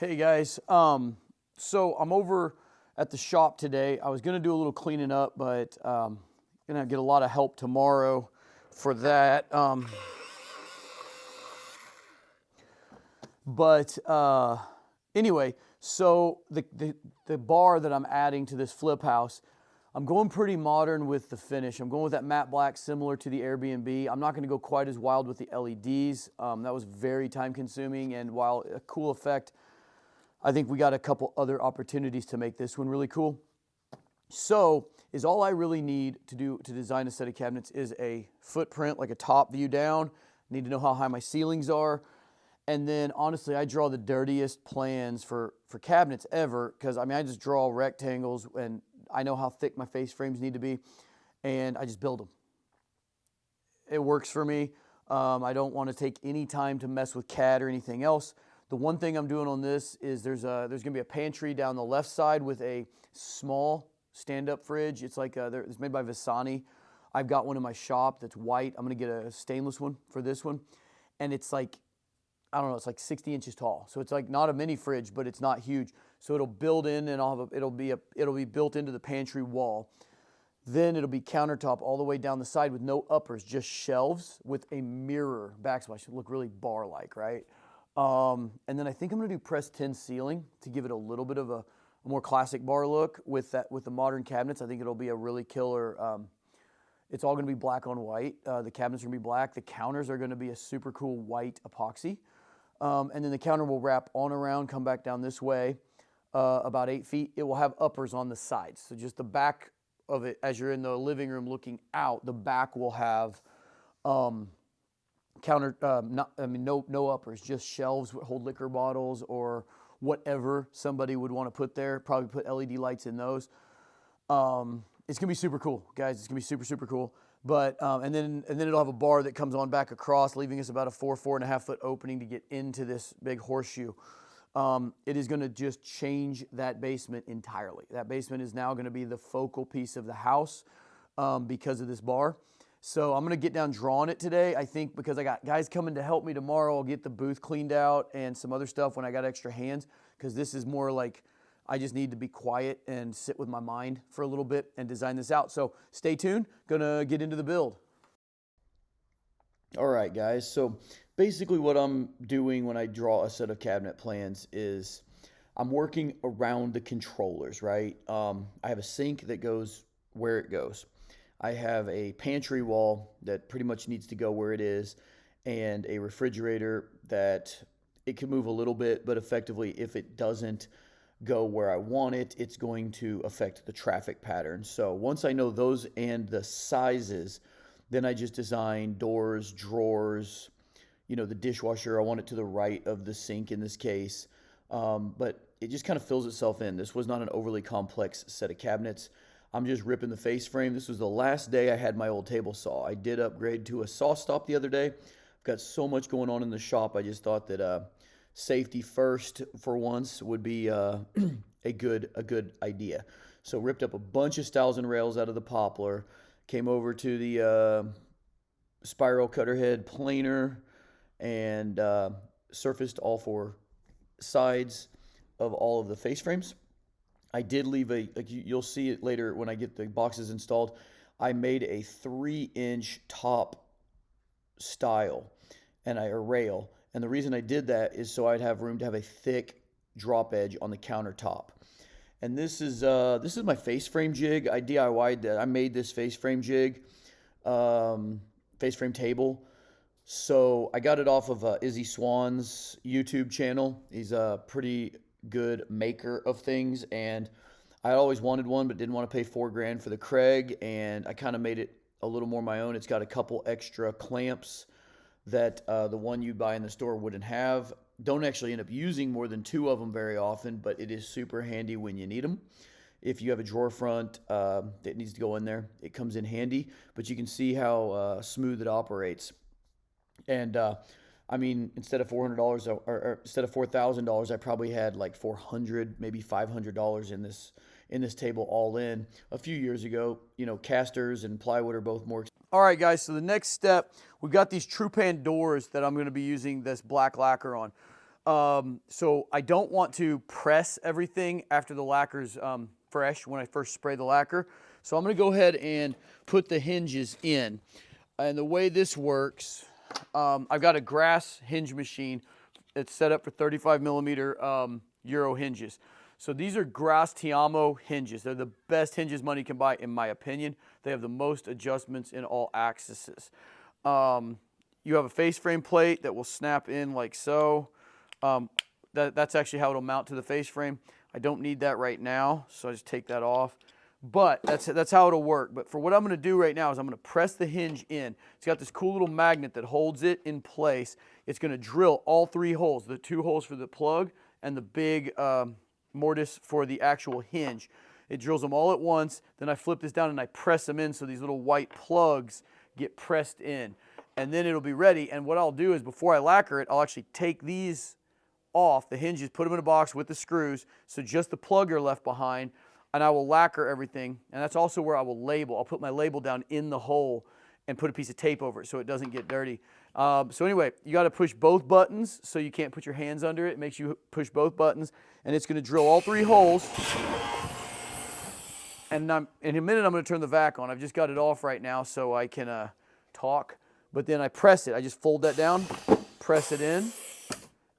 Hey guys, so I'm over at the shop today. I was gonna do a little cleaning up, but gonna get a lot of help tomorrow for that. Anyway, so the bar that I'm adding to this flip house, I'm going pretty modern with the finish. I'm going with that matte black similar to the Airbnb. I'm not going to go quite as wild with the LEDs. That was very time consuming, and while a cool effect, I think we got a couple other opportunities to make this one really cool. So is all I really need to design a set of cabinets is a footprint, like a top view down. I need to know how high my ceilings are. And then honestly, I draw the dirtiest plans for cabinets ever, because I mean, I just draw rectangles and I know how thick my face frames need to be, and I just build them. It works for me. I don't want to take any time to mess with CAD or anything else. The one thing I'm doing on this is there's going to be a pantry down the left side with a small stand-up fridge. It's like it's made by Visani. I've got one in my shop that's white. I'm going to get a stainless one for this one, and it's like, I don't know, it's like 60 inches tall. So it's like not a mini fridge, but it's not huge. So it'll build in, and it'll be built into the pantry wall. Then it'll be countertop all the way down the side with no uppers, just shelves with a mirror backsplash. It'll look really bar-like, right? And then I think I'm gonna do pressed tin ceiling to give it a little bit of a more classic bar look with the modern cabinets. I think it'll be a really killer. It's all gonna be black on white. The cabinets are gonna be black. The counters are gonna be a super cool white epoxy. And then the counter will wrap on around, come back down this way, about 8 feet. It will have uppers on the sides. So just the back of it, as you're in the living room looking out, the back will have no uppers, just shelves that hold liquor bottles or whatever somebody would want to put there. Probably put LED lights in those. It's gonna be super cool, guys. It's gonna be super, super cool. But and then it'll have a bar that comes on back across, leaving us about a 4.5 foot opening to get into this big horseshoe. It is going to just change that basement entirely. That basement is now going to be the focal piece of the house because of this bar. So I'm going to get down drawing it today. I think because I got guys coming to help me tomorrow, I'll get the booth cleaned out and some other stuff when I got extra hands, because this is more like I just need to be quiet and sit with my mind for a little bit and design this out. So stay tuned. Gonna get into the build. All right, guys. So basically what I'm doing when I draw a set of cabinet plans is I'm working around the controllers, right? I have a sink that goes where it goes. I have a pantry wall that pretty much needs to go where it is, and a refrigerator that it can move a little bit, but effectively if it doesn't go where I want it, it's going to affect the traffic pattern. So once I know those and the sizes, then I just design doors, drawers, the dishwasher. I want it to the right of the sink in this case. But it just kind of fills itself in. This was not an overly complex set of cabinets. I'm just ripping the face frame. This was the last day I had my old table saw. I did upgrade to a saw stop the other day. I've got so much going on in the shop. I just thought that safety first for once would be a good idea. So ripped up a bunch of stiles and rails out of the poplar, came over to the spiral cutter head planer, and surfaced all four sides of all of the face frames. I did leave you'll see it later when I get the boxes installed, I made a 3-inch top stile and a rail. And the reason I did that is so I'd have room to have a thick drop edge on the countertop. And this is my face frame jig. I DIY'd that. I made this face frame jig, face frame table. So I got it off of Izzy Swan's YouTube channel. He's a pretty good maker of things, and I always wanted one but didn't want to pay $4,000 for the Craig, and I kind of made it a little more my own. It's got a couple extra clamps that the one you buy in the store wouldn't have. Don't actually end up using more than 2 of them very often, but it is super handy when you need them. If you have a drawer front that needs to go in there, it comes in handy, but you can see how smooth it operates. And I mean, instead of $400 or instead of $4,000, I probably had like $400, maybe $500 in this table all in. A few years ago, casters and plywood are both more expensive. All right, guys, so the next step, we've got these Trupan doors that I'm going to be using this black lacquer on. So I don't want to press everything after the lacquer's fresh when I first spray the lacquer. So I'm going to go ahead and put the hinges in. And the way this works, I've got a grass hinge machine. It's set up for 35 millimeter Euro hinges. So these are Grass Tiamo hinges. They're the best hinges money can buy, in my opinion. They have the most adjustments in all axes. You have a face frame plate that will snap in like so. That's actually how it'll mount to the face frame. I don't need that right now, so I just take that off. But that's how it'll work. But for what I'm going to do right now is I'm going to press the hinge in. It's got this cool little magnet that holds it in place. It's going to drill all 3 holes, the 2 holes for the plug and the big mortise for the actual hinge. It drills them all at once. Then I flip this down and I press them in so these little white plugs get pressed in. And then it'll be ready. And what I'll do is before I lacquer it, I'll actually take these off, the hinges, put them in a box with the screws, so just the plug are left behind, and I will lacquer everything. And that's also where I will label. I'll put my label down in the hole and put a piece of tape over it so it doesn't get dirty. So anyway, you got to push both buttons so you can't put your hands under it. It makes you push both buttons, and it's going to drill all 3 holes. And in a minute, I'm going to turn the vac on. I've just got it off right now so I can talk. But then I press it. I just fold that down, press it in, and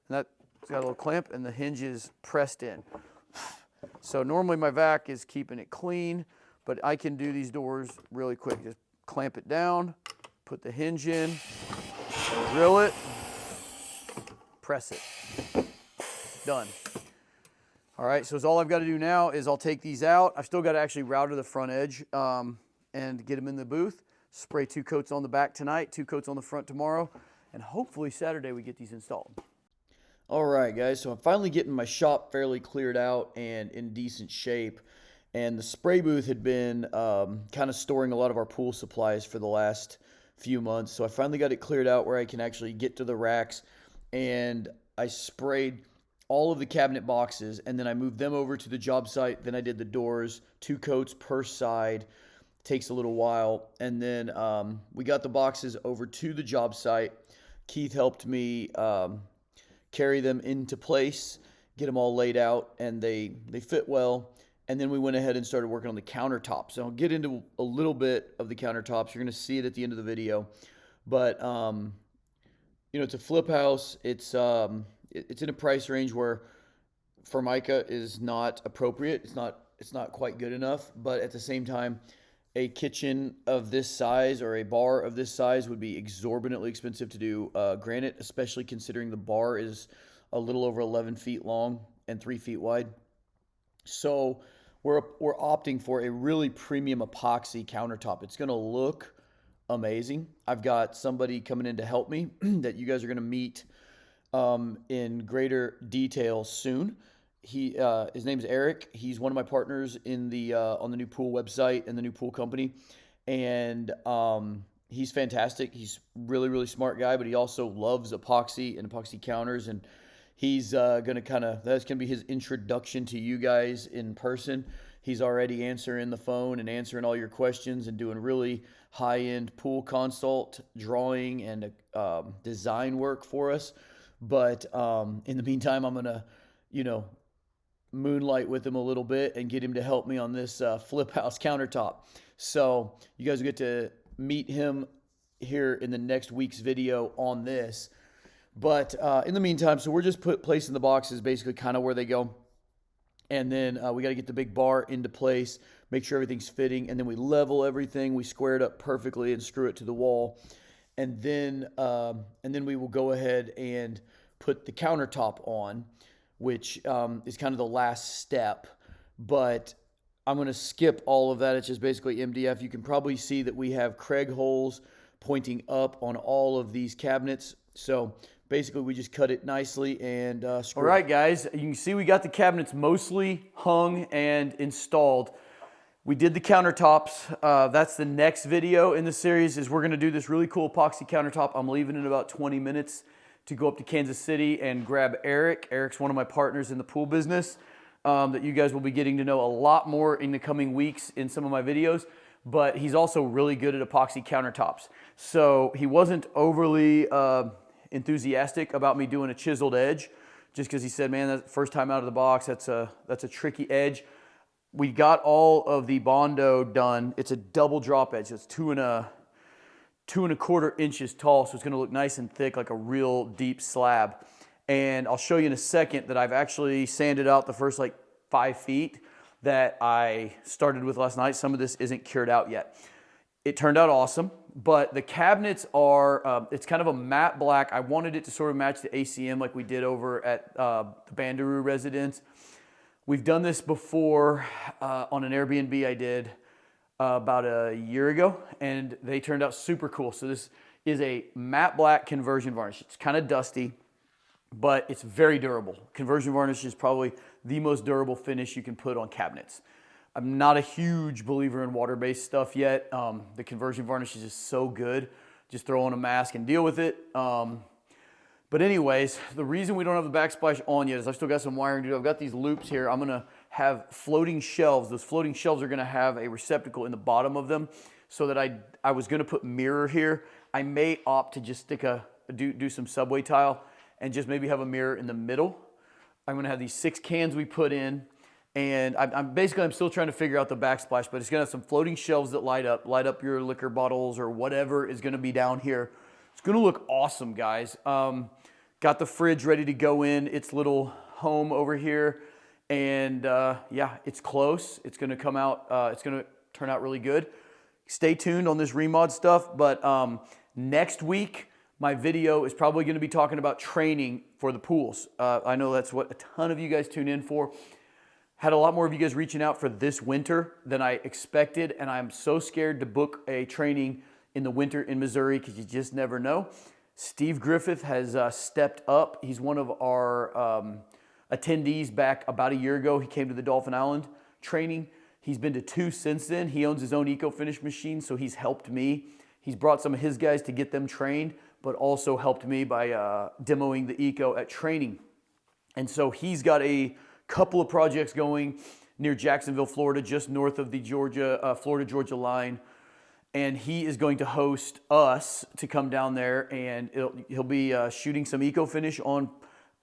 that's got a little clamp, and the hinge is pressed in. So normally my vac is keeping it clean, but I can do these doors really quick. Just clamp it down, put the hinge in, drill it, press it. Done. All right, so all I've got to do now is I'll take these out. I've still got to actually router the front edge and get them in the booth. Spray 2 coats on the back tonight, 2 coats on the front tomorrow, and hopefully Saturday we get these installed. All right, guys, so I'm finally getting my shop fairly cleared out and in decent shape. And the spray booth had been kind of storing a lot of our pool supplies for the last few months. So I finally got it cleared out where I can actually get to the racks. And I sprayed all of the cabinet boxes, and then I moved them over to the job site. Then I did the doors, 2 coats per side. Takes a little while. And then we got the boxes over to the job site. Keith helped me carry them into place, get them all laid out, and they fit well. And then we went ahead and started working on the countertops. So I'll get into a little bit of the countertops. You're going to see it at the end of the video. But, you know, it's a flip house. It's in a price range where Formica is not appropriate. It's not quite good enough. But at the same time, a kitchen of this size or a bar of this size would be exorbitantly expensive to do granite, especially considering the bar is a little over 11 feet long and 3 feet wide. So we're opting for a really premium epoxy countertop. It's going to look amazing. I've got somebody coming in to help me that you guys are going to meet in greater detail soon. His name's Eric. He's one of my partners in the on the new pool website and the new pool company, and he's fantastic. He's really, really smart guy, but he also loves epoxy and epoxy counters, and he's gonna that's gonna be his introduction to you guys in person. He's already answering the phone and answering all your questions and doing really high-end pool consult, drawing, and design work for us. But in the meantime, I'm gonna, moonlight with him a little bit and get him to help me on this flip house countertop. So you guys will get to meet him here in the next week's video on this. But in the meantime, so we're just placing the boxes basically kind of where they go. And then we got to get the big bar into place, make sure everything's fitting. And then we level everything. We square it up perfectly and screw it to the wall. And then we will go ahead and put the countertop on, which is kind of the last step. But I'm going to skip all of that. It's just basically MDF. You can probably see that we have Craig holes pointing up on all of these cabinets. So basically we just cut it nicely and screw it. All right, guys, you can see we got the cabinets mostly hung and installed. We did the countertops. That's the next video in the series, is we're going to do this really cool epoxy countertop. I'm leaving in about 20 minutes to go up to Kansas City and grab Eric. Eric's one of my partners in the pool business that you guys will be getting to know a lot more in the coming weeks in some of my videos, but he's also really good at epoxy countertops. So he wasn't overly enthusiastic about me doing a chiseled edge. just because he said, man, that's first time out of the box. That's a tricky edge. We got all of the Bondo done. It's a double drop edge. It's 2.25 inches tall, so it's going to look nice and thick like a real deep slab. And I'll show you in a second that I've actually sanded out the first like 5 feet that I started with last night. Some of this isn't cured out yet. It turned out awesome, but the cabinets are, it's kind of a matte black. I wanted it to sort of match the ACM like we did over at the Bandaroo residence. We've done this before on an Airbnb I did about a year ago, and they turned out super cool. So this is a matte black conversion varnish. It's kind of dusty, but it's very durable. Conversion varnish is probably the most durable finish you can put on cabinets. I'm not a huge believer in water-based stuff yet. The conversion varnish is just so good. Just throw on a mask and deal with it. But anyways, the reason we don't have the backsplash on yet is I've still got some wiring to do. I've got these loops here. I'm gonna have floating shelves. Those floating shelves are gonna have a receptacle in the bottom of them so that I was gonna put mirror here. I may opt to just stick do some subway tile and just maybe have a mirror in the middle. I'm gonna have these 6 cans we put in, and I'm still trying to figure out the backsplash, but it's gonna have some floating shelves that light up your liquor bottles or whatever is gonna be down here. It's gonna look awesome, guys. Got the fridge ready to go in its little home over here, and yeah, it's close. It's gonna come out, it's gonna turn out really good. Stay tuned on this remod stuff, but next week, my video is probably gonna be talking about training for the pools. I know that's what a ton of you guys tune in for. Had a lot more of you guys reaching out for this winter than I expected, and I'm so scared to book a training in the winter in Missouri because you just never know. Steve Griffith has stepped up. He's one of our attendees back about a year ago. He came to the Dolphin Island training. He's been to 2 since then. He owns his own eco-finish machine, so he's helped me. He's brought some of his guys to get them trained, but also helped me by demoing the eco at training. And so he's got a couple of projects going near Jacksonville, Florida, just north of the Florida-Georgia line. And he is going to host us to come down there, and he'll be shooting some eco finish on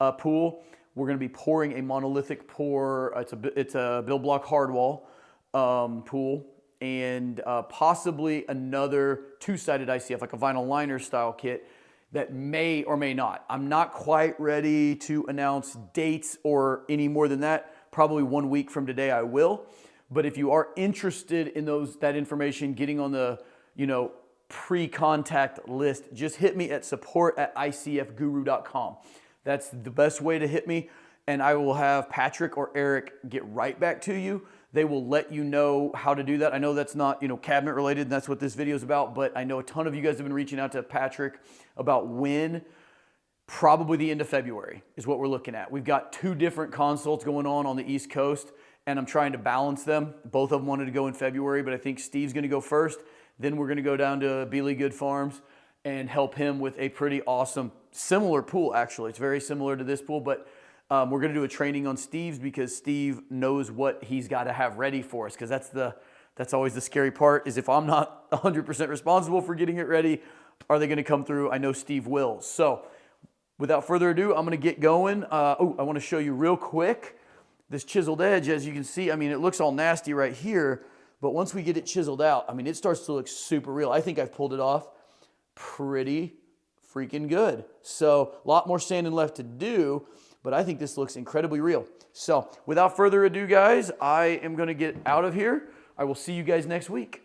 a pool. We're going to be pouring a monolithic pour. It's a Bill Block hardwall pool, and possibly another 2-sided ICF, like a vinyl liner style kit that may or may not. I'm not quite ready to announce dates or any more than that. Probably 1 week from today I will. But if you are interested in that information, getting on the pre-contact list, just hit me at support@icfguru.com. That's the best way to hit me, and I will have Patrick or Eric get right back to you. They will let you know how to do that. I know that's not cabinet related, and that's what this video is about, but I know a ton of you guys have been reaching out to Patrick about when. Probably the end of February is what we're looking at. We've got 2 different consults going on the East Coast, and I'm trying to balance them. Both of them wanted to go in February, but I think Steve's going to go first. Then we're going to go down to Beely Good Farms and help him with a pretty awesome, similar pool, actually. It's very similar to this pool, but we're going to do a training on Steve's because Steve knows what he's got to have ready for us, because that's always the scary part, is if I'm not 100% responsible for getting it ready, are they going to come through? I know Steve will. So without further ado, I'm going to get going. I want to show you real quick this chiseled edge. As you can see, I mean, it looks all nasty right here, but once we get it chiseled out, I mean, it starts to look super real. I think I've pulled it off pretty freaking good. So a lot more sanding left to do, but I think this looks incredibly real. So without further ado, guys, I am going to get out of here. I will see you guys next week.